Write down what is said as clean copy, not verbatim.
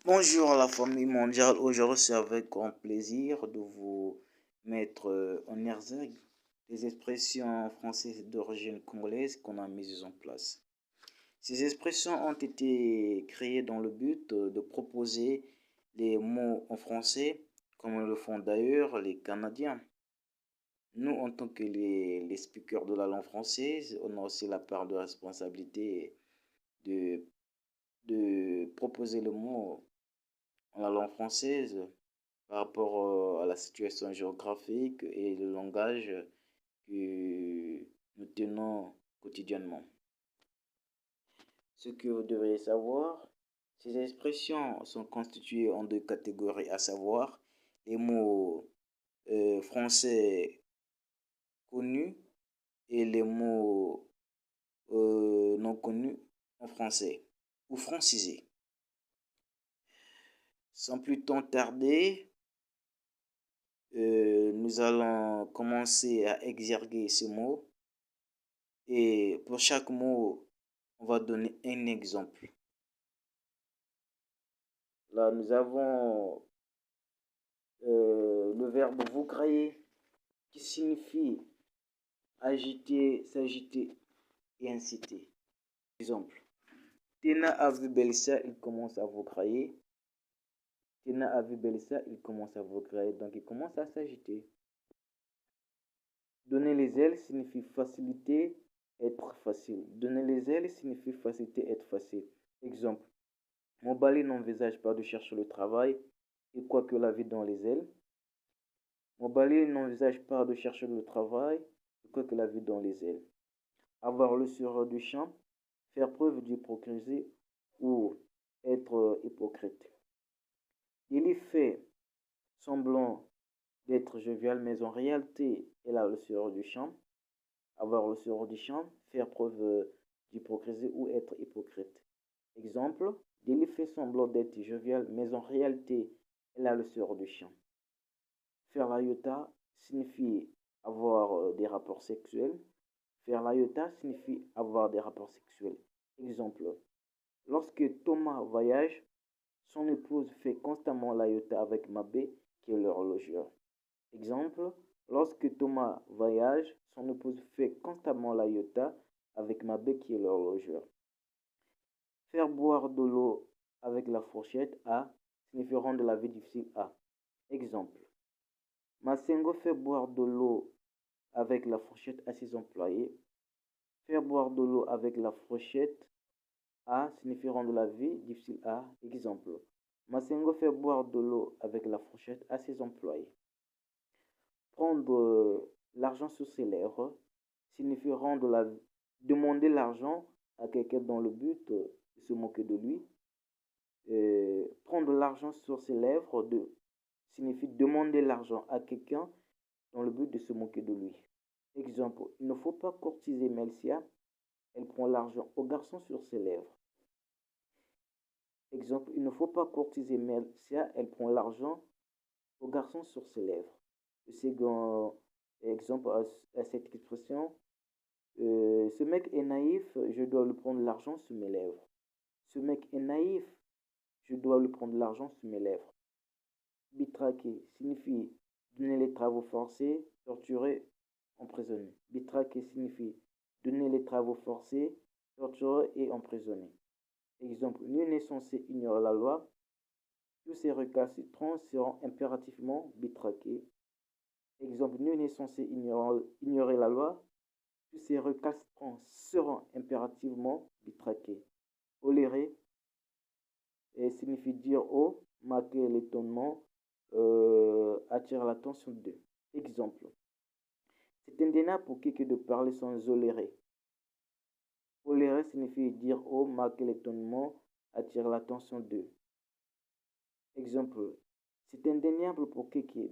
Bonjour la famille mondiale, aujourd'hui c'est avec grand plaisir de vous mettre en exergue les expressions françaises d'origine congolaise qu'on a mises en place. Ces expressions ont été créées dans le but de proposer les mots en français, comme le font d'ailleurs les Canadiens. Nous, en tant que les speakers de la langue française, on a aussi la part de responsabilité de, de proposer le mot en la langue française par rapport à la situation géographique et le langage que nous tenons quotidiennement. Ce que vous devriez savoir, ces expressions sont constituées en deux catégories, à savoir les mots français connus et les mots non connus en français ou francisés. Sans plus temps tarder, nous allons commencer à exerguer ces mots et pour chaque mot, on va donner un exemple. Là, nous avons le verbe vougrailler qui signifie agiter, s'agiter et inciter. Exemple. Tena a vu Belissa, il commence à vougrailler. Tena a vu Belissa, il commence à vougrailler. Donc, il commence à s'agiter. Donner les ailes signifie faciliter, être facile. Donner les ailes signifie faciliter, être facile. Exemple. Mobali n'envisage pas de chercher le travail et quoique la vie dans les ailes. Mobali n'envisage pas de chercher le travail et quoique la vie dans les ailes. Avoir le sur du champ, faire preuve d'hypocrisie ou être hypocrite. Il fait semblant d'être jovial, mais en réalité, elle a le sur du champ. Avoir le sur du champ, faire preuve d'hypocrisie ou être hypocrite. Exemple, Lily fait semblant d'être jovial, mais en réalité, elle a le sur du champ. Faire la iota signifie avoir des rapports sexuels. Faire la iota signifie avoir des rapports sexuels. Exemple, lorsque Thomas voyage, son épouse fait constamment la iota avec Mabé, qui est l'horlogeur. Exemple, lorsque Thomas voyage, son épouse fait constamment la iota avec Mabé, qui est l'horlogeur. Faire boire de l'eau avec la fourchette A signifie rendre la vie difficile A. Exemple. Masengo fait boire de l'eau avec la fourchette à ses employés. Faire boire de l'eau avec la fourchette A signifie rendre la vie difficile A. Exemple. Masengo fait boire de l'eau avec la fourchette à ses employés. Prendre l'argent sur ses lèvres signifie demander l'argent à quelqu'un dans le but de se moquer de lui. Prendre l'argent sur ses lèvres signifie demander l'argent à quelqu'un dans le but de se moquer de lui. Exemple, il ne faut pas courtiser Melcia, elle prend l'argent au garçon sur ses lèvres. Exemple, il ne faut pas courtiser Melcia, elle prend l'argent au garçon sur ses lèvres. Le second exemple à cette expression, ce mec est naïf, je dois lui prendre l'argent sur mes lèvres. Ce mec est naïf, je dois lui prendre l'argent sur mes lèvres. Bitraquer signifie donner les travaux forcés, torturer, emprisonner. Bitraquer signifie donner les travaux forcés, torturer et emprisonner. Exemple, nul n'est censé ignorer la loi. Tous ces récalcitrants seront impérativement bitraqués. Exemple, nul n'est censé ignorer la loi. Tous ces récalcitrants seront impérativement bitraqués. Olérer signifie dire haut, marquer l'étonnement, attirer l'attention d'eux. Exemple. C'est indéniable pour quelqu'un de parler sans olérer. Olérer signifie dire haut, marquer l'étonnement, attirer l'attention d'eux. Exemple. C'est indéniable pour quelqu'un